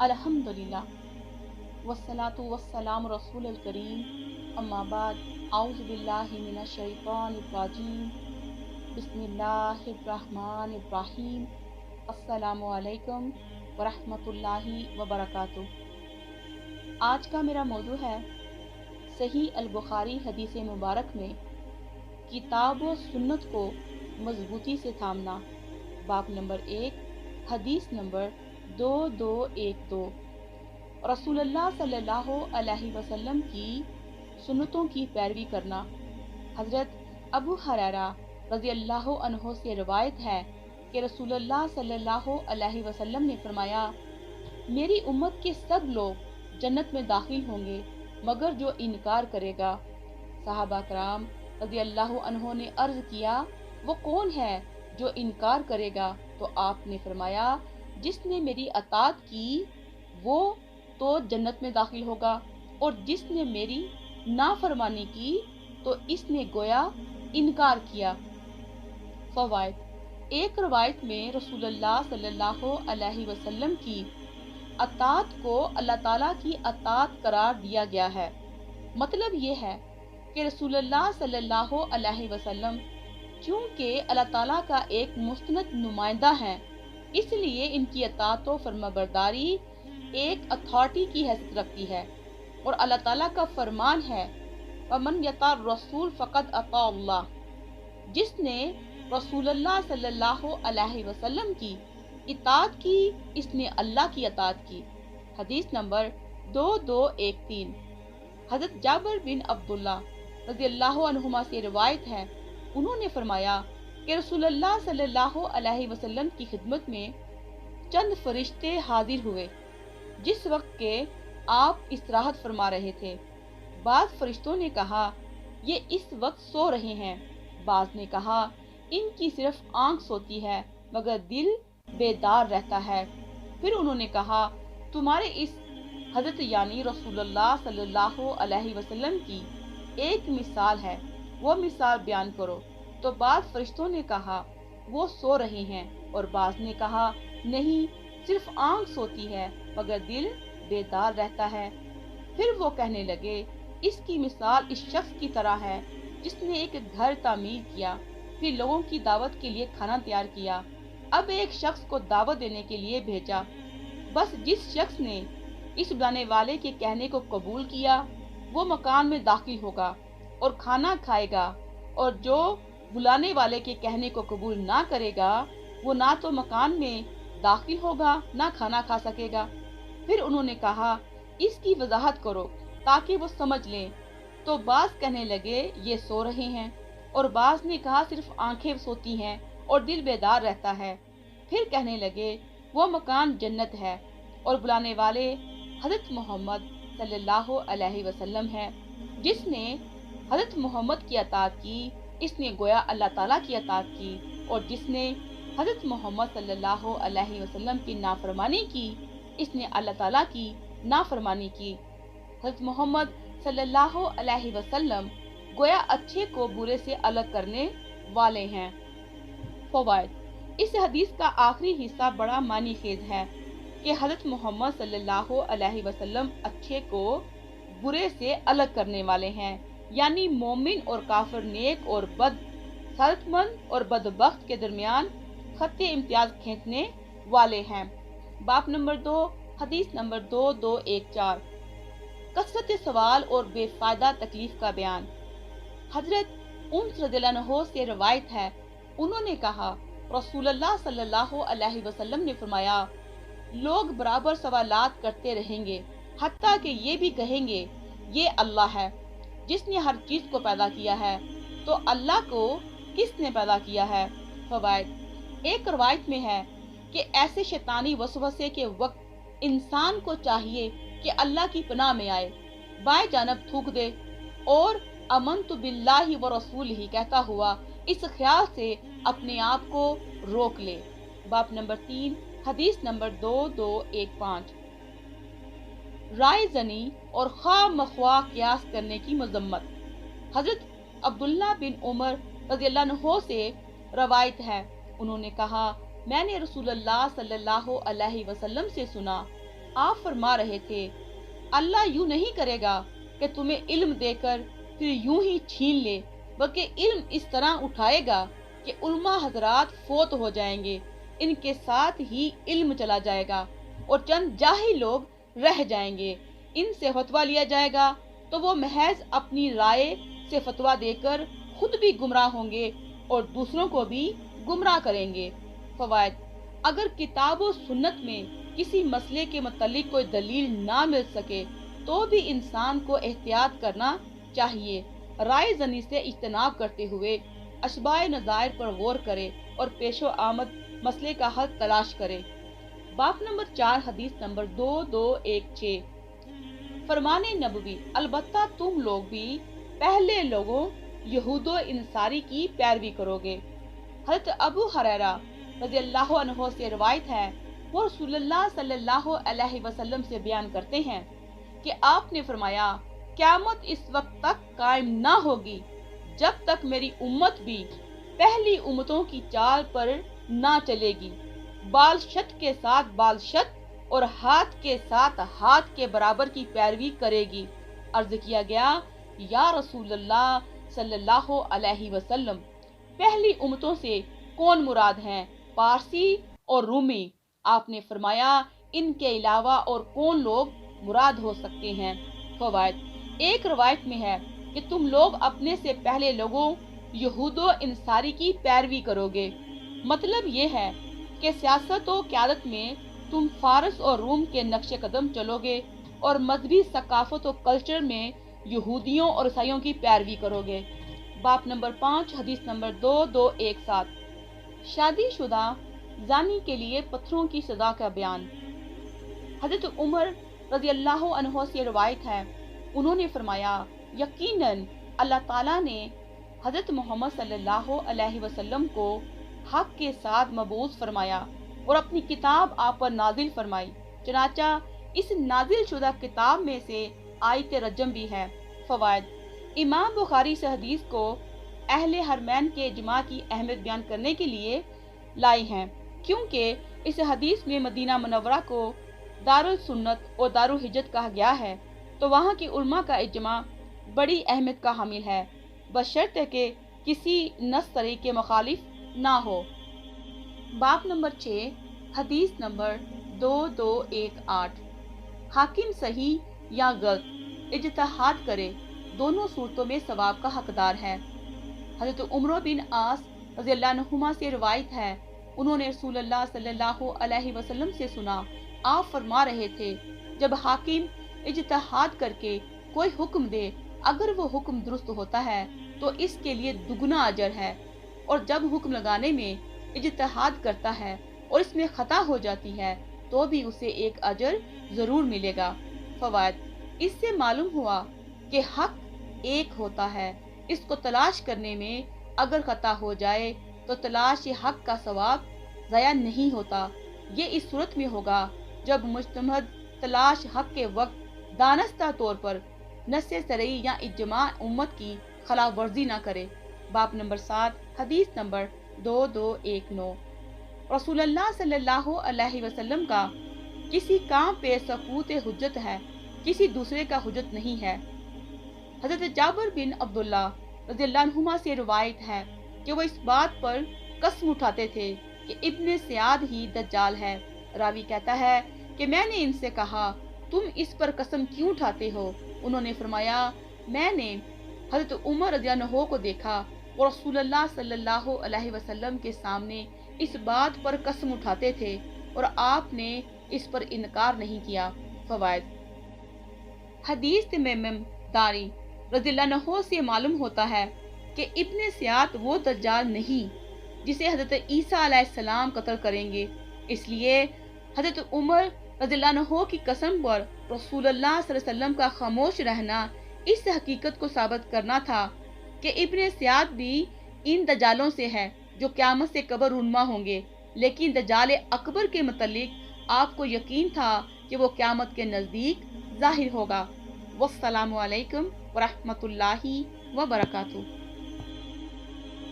अल्हम्दुलिल्लाह वस्सलातु वस्सलामु रसूलिल करीम अम्मा बाद औज़ु बिल्लाहि मिनश शैतानिर रजीम बिस्मिल्लाहिर रहमानिर रहीम अस्सलामु अलैकुम व रहमतुल्लाहि व बरकातुहू। आज का मेरा मौजू है सही अल बुखारी हदीस मुबारक में किताब व सुन्नत को मजबूती से थामना। बाब नंबर 1, हदीस नंबर 2212। रसूलुल्लाह सल्लल्लाहु अलैहि वसल्लम की सुन्नतों की पैरवी करना। हज़रत अबू हुरैरा रज़ियल्लाहु अन्हु से रिवायत है कि रसूलुल्लाह सल्लल्लाहु अलैहि वसल्लम ने फरमाया, मेरी उम्मत के सब लोग जन्नत में दाखिल होंगे मगर जो इनकार करेगा। सहाबा कराम रज़ियल्लाहु अन्हु ने अर्ज किया, वो कौन है जो इनकार करेगा? तो आपने फरमाया, जिसने मेरी अताअत की वो तो जन्नत में दाखिल होगा, और जिसने मेरी नाफरमानी की तो इसने गोया इनकार किया। फवाइद। एक रवायत में रसूलुल्लाह सल्लल्लाहु अलैहि वसल्लम की अताअत को अल्लाह ताला की अताअत करार दिया गया है। मतलब ये है कि रसूलुल्लाह सल्लल्लाहु अलैहि वसल्लम चूँकि अल्लाह ताला का एक मुस्तनद नुमाइंदा है, इसलिए इनकी अताअत व फरमाबरदारी एक अथॉरिटी की हैसियत रखती है। और अल्लाह ताला का फरमान है, वमन यता रसूल फ़क़द अता अल्लाह। जिसने रसूलुल्लाह सल्लल्लाहु अलैहि वसल्लम की इताअत की, इसने अल्लाह की इताअत की। हदीस नंबर 2213। हज़रत जाबिर बिन अब्दुल्लाह रज़ियल्लाहु अन्हुमा से रिवायत है, उन्होंने फरमाया कि रसूलुल्लाह सल्लल्लाहु अलैहि वसल्लम की खिदमत में चंद फरिश्ते हाजिर हुए जिस वक्त के आप इस्तराहत फरमा रहे थे। बाज़ फरिश्तों ने कहा, ये इस वक्त सो रहे हैं। बाज़ ने कहा, इनकी सिर्फ आंख सोती है मगर दिल बेदार रहता है। फिर उन्होंने कहा, तुम्हारे इस हज़रत यानी रसूलुल्लाह सल्लल्लाहु अलैहि वसल्लम की एक मिसाल है, वो मिसाल बयान करो। तो बाज़ फरिश्तों ने कहा, वो सो रहे हैं। और बाज़ ने कहा, नहीं, सिर्फ आंख सोती है मगर दिल बेदार रहता है। फिर वो कहने लगे, इसकी मिसाल इस शख्स की तरह है जिसने एक घर तामीर किया, फिर लोगों की दावत के लिए खाना तैयार किया। अब एक शख्स को दावत देने के लिए भेजा। बस जिस शख्स ने इस बुलाने वाले के कहने को कबूल किया वो मकान में दाखिल होगा और खाना खाएगा, और जो बुलाने वाले के कहने को कबूल ना करेगा वो ना तो मकान में दाखिल होगा ना खाना खा सकेगा। फिर उन्होंने कहा, इसकी वजाहत करो ताकि वो समझ लें। तो बाज़ कहने लगे, ये सो रहे हैं। और बाज़ ने कहा, सिर्फ आंखें सोती हैं और दिल बेदार रहता है। फिर कहने लगे, वो मकान जन्नत है और बुलाने वाले हज़रत मोहम्मद सल्लल्लाहु अलैहि वसल्लम है। जिसने हज़रत मोहम्मद की अताअत की, इसने गोया अल्लाह ताला की अताअत की, और जिसने हज़रत मोहम्मद सल्लल्लाहु अलैहि वसल्लम की नाफरमानी की, इसने अल्लाह ताला की नाफरमानी की। हज़रत मोहम्मद सल्लल्लाहु अलैहि वसल्लम गोया अच्छे को बुरे से अलग करने वाले हैं। फवाइद। इस हदीस का आखिरी हिस्सा बड़ा मानी खेज है कि हज़रत मोहम्मद सल्लल्लाहु अलैहि वसल्लम अच्छे को बुरे से अलग करने वाले हैं, यानी मोमिन और काफिर, नेक और बद, सल्तमंद और बदबख्त के दरमियान खत्ते इम्तियाज खींचने वाले हैं। बाब नंबर 2, हदीस नंबर 2214। कसरत सवाल और बेफायदा तकलीफ का बयान। हजरत उम्स रज़ियल्लाहु अन्हा से रवायत है, उन्होंने कहा, रसूलुल्लाह सल्लल्लाहु अलैहि वसल्लम ने फरमाया, लोग बराबर सवालात करते रहेंगे हत्ता कि ये भी कहेंगे, ये अल्लाह है जिसने हर चीज को पैदा किया है, तो अल्लाह को किसने पैदा किया है? फवाइद। एक रवायत में है कि ऐसे शैतानी वसवसे के वक्त इंसान को चाहिए कि अल्लाह की पनाह में आए, बाएं जानब थूक दे और अमनतु बिल्लाहि व रसूलिही कहता हुआ इस ख्याल से अपने आप को रोक ले। बाब नंबर 3, हदीस नंबर 2215। राय जनी और खा मख्वा कियास करने की मजम्मत। हजरत अब्दुल्ला बिन उमर रज़ियल्लाहु अन्हु से रवायत है, उन्होंने कहा, मैंने रसूलुल्लाह सल्लल्लाहु अलैहि वसल्लम से सुना, आप फरमा रहे थे, अल्लाह यूं नहीं करेगा कि तुम्हें इल्म देकर फिर यूं ही छीन ले, बल्कि इल्म इस तरह उठाएगा कि उलमा हजरात फोत हो जाएंगे, इनके साथ ही इल्म चला जाएगा और चंद जाहिल लोग रह जाएंगे। इनसे फतवा लिया जाएगा तो वो महज अपनी राय से फतवा देकर खुद भी गुमराह होंगे और दूसरों को भी गुमराह करेंगे। फवायद, अगर किताब और सुन्नत में किसी मसले के मुतालिक कोई दलील ना मिल सके तो भी इंसान को एहतियात करना चाहिए। राय जनी से इज्तनाब करते हुए अशबाए नज़ायर पर गौर करे और पेशो आमद मसले का हल तलाश करे। बाप नंबर 4 हदीस नंबर 2216। फरमाने नबवी, अलबत्ता तुम लोग भी पहले लोगों यहूदो इंसारी की पैरवी करोगे। हज़रत अबू हुरैरा रज़ियल्लाहु अन्हु से रिवायत है, वो रसूलुल्लाह सल्लल्लाहु अलैहि वसल्लम से बयान करते हैं कि आपने फरमाया, क़यामत इस वक्त तक कायम ना होगी जब तक मेरी उम्मत भी पहली उम्मतों की चाल पर ना चलेगी। बालशत के साथ बालशत और हाथ के साथ हाथ के बराबर की पैरवी करेगी। अर्ज किया गया, या रसूलल्लाह सल्लल्लाहु अलैहि वसल्लम, पहली उम्मतों से कौन मुराद हैं? पारसी और रूमी। आपने फरमाया, इनके अलावा और कौन लोग मुराद हो सकते हैं? फवायद, एक रवायत में है कि तुम लोग अपने से पहले लोगों यहूदो इंसारी की पैरवी करोगे। मतलब ये है कि सियासत और क़यादत में तुम फारस और रूम के नक्शे कदम चलोगे और मजहबी सकाफत और कल्चर में यहूदियों और ईसाइयों की पैरवी करोगे। बाप नंबर 5 हदीस नंबर 2217। शादीशुदा जानी के लिए पत्थरों की सजा का बयान। हजरत उमर रज़ियल्लाहु अन्हु से रिवायत है, उन्होंने फरमाया, यकीनन अल्लाह ताला ने हजरत मोहम्मद सल्लल्लाहु अलैहि वसल्लम को हक के साथ मबूस फरमाया और अपनी किताब आप पर नाजिल फरमाई। चनाचा इस नाजिल शुदा किताब में से आयत रजम भी है। फवायद, इमाम बुखारी से हदीस को अहले हरमैन के इज्मा की अहमियत बयान करने के लिए लाई हैं, क्योंकि इस हदीस में मदीना मुनव्वरा को दारुल सुन्नत और दारुल हिजरत कहा गया है, तो वहाँ की उलमा का इज्मा बड़ी अहमियत का हामिल है, बशर्ते कि किसी नस तरीके मुखालिफ ना हो। बाप नंबर 6 हदीस नंबर 2218। हाकिम सही या गलत इज्तिहाद करे, दोनों सूरतों में सवाब का हकदार है। हज़रत उमर बिन आस रज़ियल्लाहु अन्हुमा से रिवायत है, उन्होंने रसूलुल्लाह सल्लल्लाहु अलैहि वसल्लम से सुना, आप फरमा रहे थे, जब हाकिम इज्तिहाद करके कोई हुक्म दे, अगर वो हुक्म दुरुस्त होता है तो इसके लिए दुगना अजर है, और जब हुक्म लगाने में इज्तिहाद करता है और इसमें खता हो जाती है तो भी उसे एक अजर जरूर मिलेगा। फवायद, इससे मालूम हुआ कि हक एक होता है, इसको तलाश करने में अगर खता हो जाए तो तलाश हक का सवाब ज़ाया नहीं होता। ये इस सूरत में होगा जब मुज्तहद तलाश हक के वक्त दानस्ता तौर पर नस्से सरई या इज्मा उम्मत की खिलाफ वर्जी ना करे। बाप नंबर 7 हदीस नंबर 2219। रसूलुल्लाह सल्लल्लाहु अलैहि वसल्लम का किसी काम पे सबूत हुज्जत है, किसी दूसरे का हुज्जत नहीं है। हजरत जाबिर बिन अब्दुल्ला रज़ियल्लाहु अन्हुमा से रिवायत है कि वो इस बात पर कसम उठाते थे कि इब्ने सयाद ही दज्जाल है। रावी कहता है कि मैंने इनसे कहा, तुम इस पर कसम क्यों उठाते हो? उन्होंने फरमाया, मैंने हजरत उमर रज़ियल्लाहु अन्हु को देखा और रसूलुल्लाह सल्लल्लाहु अलैहि वसल्लम के सामने इस बात पर कसम उठाते थे और आपने इस पर इनकार नहीं किया। फवायद, हदीस में दारी रज़ियल्लाहु अन्हु से मालूम होता है कि इब्ने सयाद वो दज्जाल नहीं जिसे हजरत ईसा अलैहिस्सलाम कत्ल करेंगे। इसलिए हजरत उमर रज़ियल्लाहु अन्हु की कसम पर रसूलुल्लाह सल्लल्लाहु अलैहि वसल्लम का खामोश रहना इस हकीकत को साबित करना था कि इब्ने सयाद भी इन दज्जालों से है जो क़यामत से कब्र रुनमा होंगे, लेकिन दज्जाल अकबर के मुतल्लिक आपको यकीन था कि वो क़यामत के नज़दीक ज़ाहिर होगा। वस्सलामु अलैकुम व रहमतुल्लाहि व बरकातुहू।